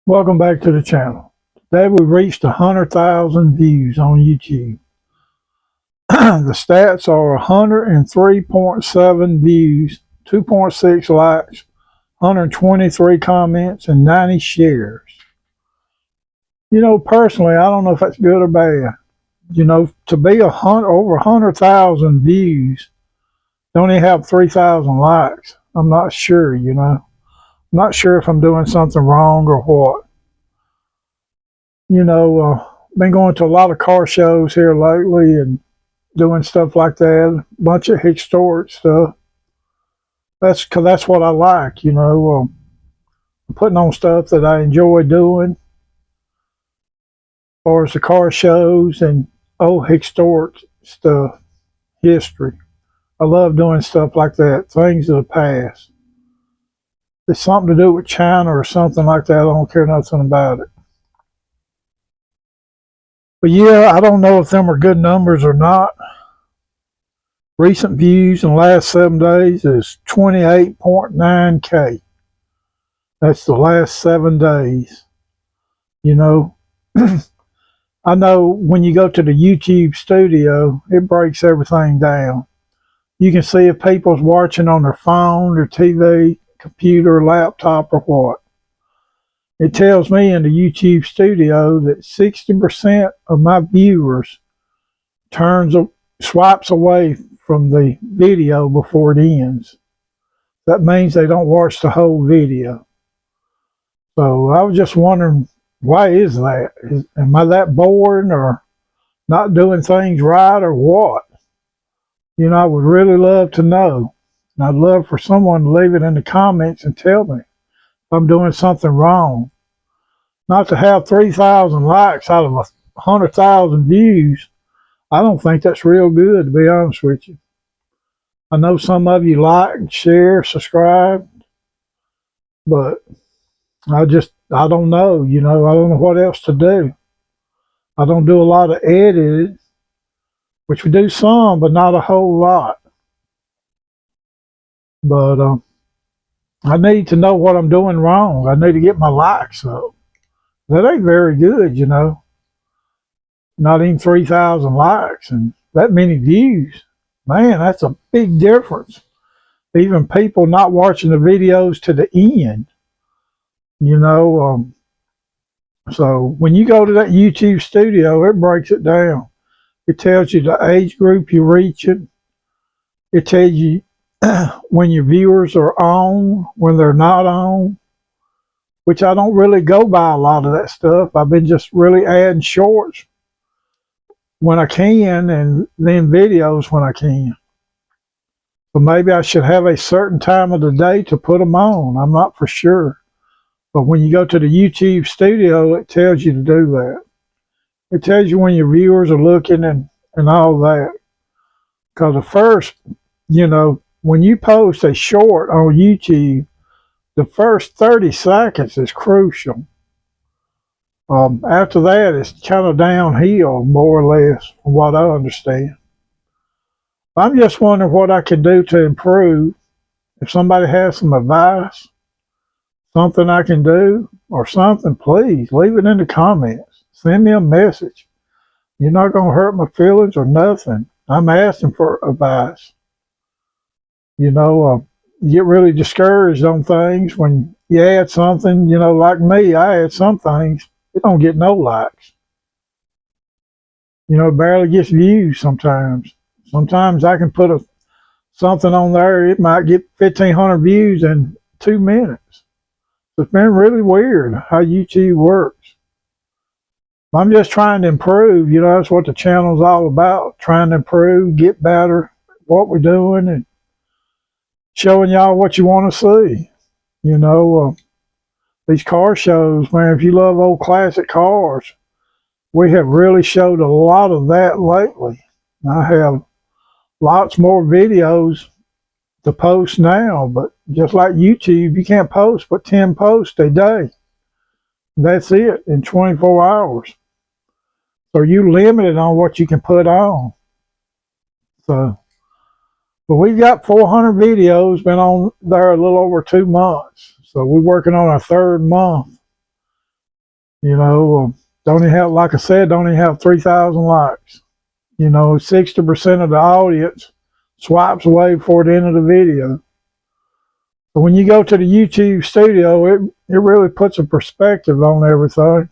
Welcome back to the channel. Today we reached 100,000 views on YouTube. The stats are 103.7 views, 2.6 likes, 123 comments, and 90 shares. Personally, I don't know if that's good or bad. To be over 100,000 views, don't even have 3,000 likes. I'm not sure, I'm not sure if I'm doing something wrong or what. Been going to a lot of car shows here lately and doing stuff like that, a bunch of historic stuff. That's because that's what I like, putting on stuff that I enjoy doing, as far as the car shows and old historic stuff, history. I love doing stuff like that, things of the past. If it's something to do with China or something like that, I don't care nothing about it. But yeah, I don't know if them are good numbers or not. Recent views in the last 7 days is 28.9K. That's the last 7 days. You know, I know when you go to the YouTube studio, it breaks everything down. You can see if people's watching on their phone, their TV, computer, laptop, or what. It tells me in the YouTube studio that 60% of my viewers swipes away from the video before it ends. That means they don't watch the whole video. So I was just wondering, why is that? Am I that bored or not doing things right or what? I would really love to know. And I'd love for someone to leave it in the comments and tell me if I'm doing something wrong. Not to have 3,000 likes out of 100,000 views, I don't think that's real good, to be honest with you. I know some of you like, share, subscribe, but I don't know, I don't know what else to do. I don't do a lot of editing, which we do some, but not a whole lot. But I need to know what I'm doing wrong. I need to get my likes up. That ain't very good, Not even 3,000 likes and that many views. Man, that's a big difference. Even people not watching the videos to the end, you know. So when you go to that YouTube studio, it breaks it down. It tells you the age group you're reaching. It tells you when your viewers are on, when they're not on, which I don't really go by a lot of that stuff. I've been just really adding shorts when I can and then videos when I can. So maybe I should have a certain time of the day to put them on. I'm not for sure. But when you go to the YouTube studio, it tells you to do that. It tells you when your viewers are looking and all that. Because at first, when you post a short on YouTube, the first 30 seconds is crucial. After that, it's kind of downhill, more or less, from what I understand. I'm just wondering what I can do to improve. If somebody has some advice, something I can do, or something, please leave it in the comments. Send me a message. You're not going to hurt my feelings or nothing. I'm asking for advice. You get really discouraged on things when you add something, like me, I add some things, it don't get no likes. It barely gets views sometimes. Sometimes I can put something on there, it might get 1,500 views in 2 minutes. It's been really weird how YouTube works. I'm just trying to improve, that's what the channel's all about, trying to improve, get better at what we're doing, and showing y'all what you want to see. These car shows, man, if you love old classic cars, we have really showed a lot of that lately. I have lots more videos to post now, but just like YouTube, you can't post but 10 posts a day. That's it in 24 hours. So you're limited on what you can put on. So, but we've got 400 videos, been on there a little over 2 months. So we're working on our third month. You know, don't even have, like I said, don't even have 3,000 likes. You know, 60% of the audience swipes away before the end of the video. But when you go to the YouTube studio, it really puts a perspective on everything.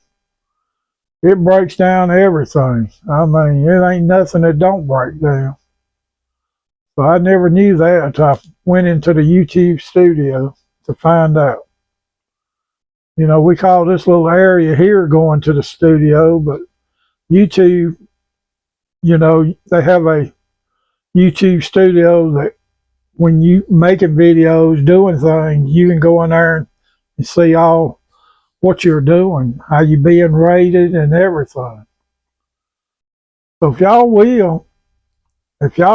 It breaks down everything. I mean, it ain't nothing that don't break down. So I never knew that until I went into the YouTube studio to find out. You know, we call this little area here going to the studio, but YouTube, you know, they have a YouTube studio that when you making videos, doing things, you can go in there and see all what you're doing, how you being rated and everything. So if y'all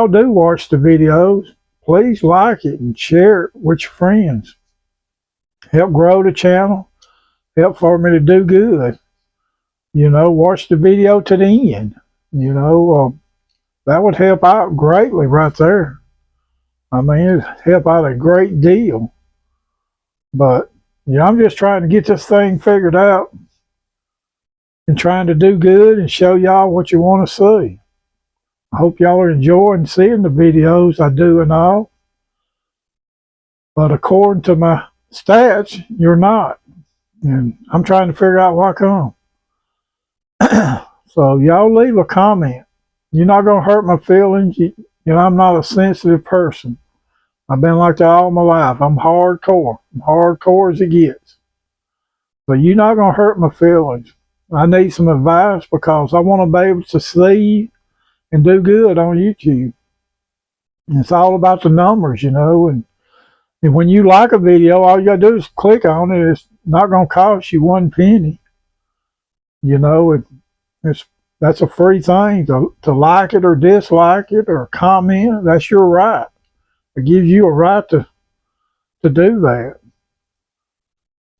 do watch the videos, please like it and share it with your friends. Help grow the channel. Help for me to do good. You know, watch the video to the end. You know, that would help out greatly right there. I mean, it'd help out a great deal. But, you know, I'm just trying to get this thing figured out and trying to do good and show y'all what you want to see. I hope y'all are enjoying seeing the videos I do and all. But according to my stats, you're not. And I'm trying to figure out why come. So y'all leave a comment. You're not going to hurt my feelings. You know, I'm not a sensitive person. I've been like that all my life. I'm hardcore. I'm hardcore as it gets. But you're not going to hurt my feelings. I need some advice because I want to be able to see and do good on YouTube. And it's all about the numbers, you know. And when you like a video, all you got to do is click on it. It's not going to cost you one penny. You know, that's a free thing to like it or dislike it or comment. That's your right. It gives you a right to do that.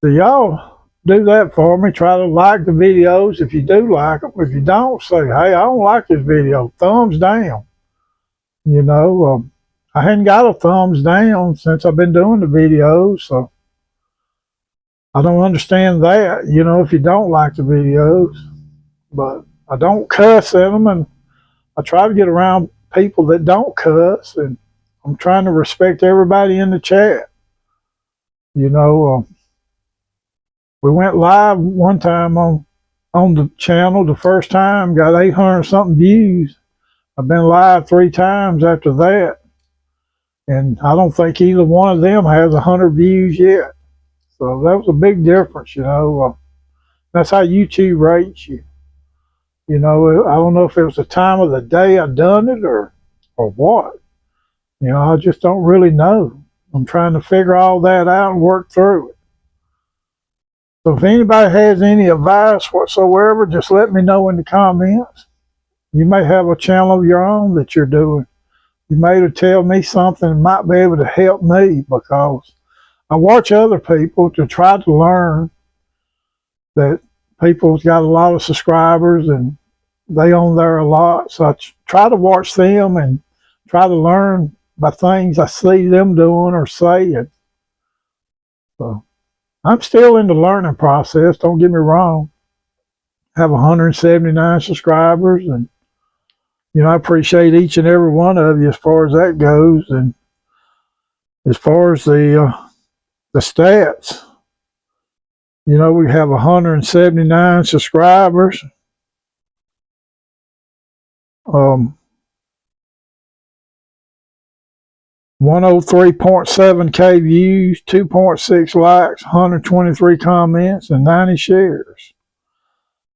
So y'all do that for me. Try to like the videos if you do like them. If you don't, say, hey, I don't like this video. Thumbs down. You know, I hadn't got a thumbs down since I've been doing the videos, so I don't understand that, you know, if you don't like the videos. But I don't cuss in them, and I try to get around people that don't cuss, and I'm trying to respect everybody in the chat. You know, we went live one time on the channel the first time, got 800 something views. I've been live 3 times after that, and I don't think either one of them has 100 views yet. So that was a big difference, you know. That's how YouTube rates you. You know, I don't know if it was the time of the day I done it or what. You know, I just don't really know. I'm trying to figure all that out and work through it. So if anybody has any advice whatsoever, just let me know in the comments. You may have a channel of your own that you're doing. You may tell me something that might be able to help me, because I watch other people to try to learn that people's got a lot of subscribers and they own there a lot. So I try to watch them and try to learn by things I see them doing or saying. So I'm still in the learning process, don't get me wrong. I have 179 subscribers, and you know, I appreciate each and every one of you as far as that goes. And as far as the stats, you know, we have 179 subscribers. 103.7K views, 2.6 likes, 123 comments, and 90 shares.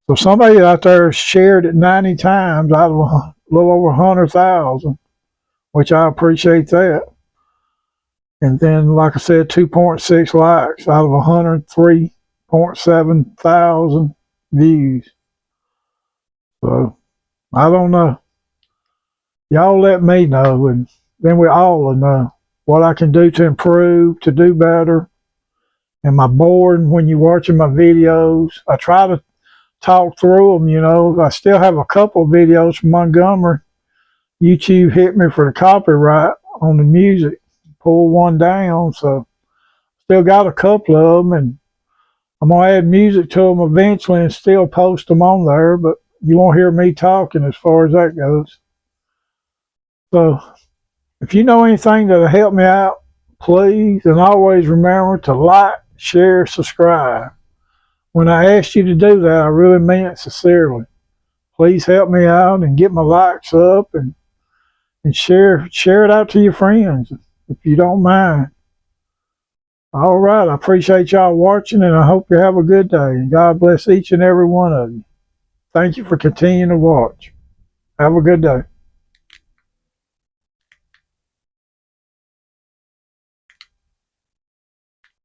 So somebody out there shared it 90 times out of a little over 100,000, which I appreciate that. And then, like I said, 2.6 likes out of 103.7 thousand views. So I don't know. Y'all let me know, and then we all will know what I can do to improve, to do better. Am I bored when you're watching my videos? I try to talk through them, you know. I still have a couple of videos from Montgomery. YouTube hit me for the copyright on the music. Pulled one down, so still got a couple of them. And I'm going to add music to them eventually and still post them on there, but you won't hear me talking as far as that goes. So if you know anything that'll help me out, please, and always remember to like, share, subscribe. When I asked you to do that, I really mean it sincerely. Please help me out and get my likes up and share it out to your friends if you don't mind. All right, I appreciate y'all watching, and I hope you have a good day. And God bless each and every one of you. Thank you for continuing to watch. Have a good day.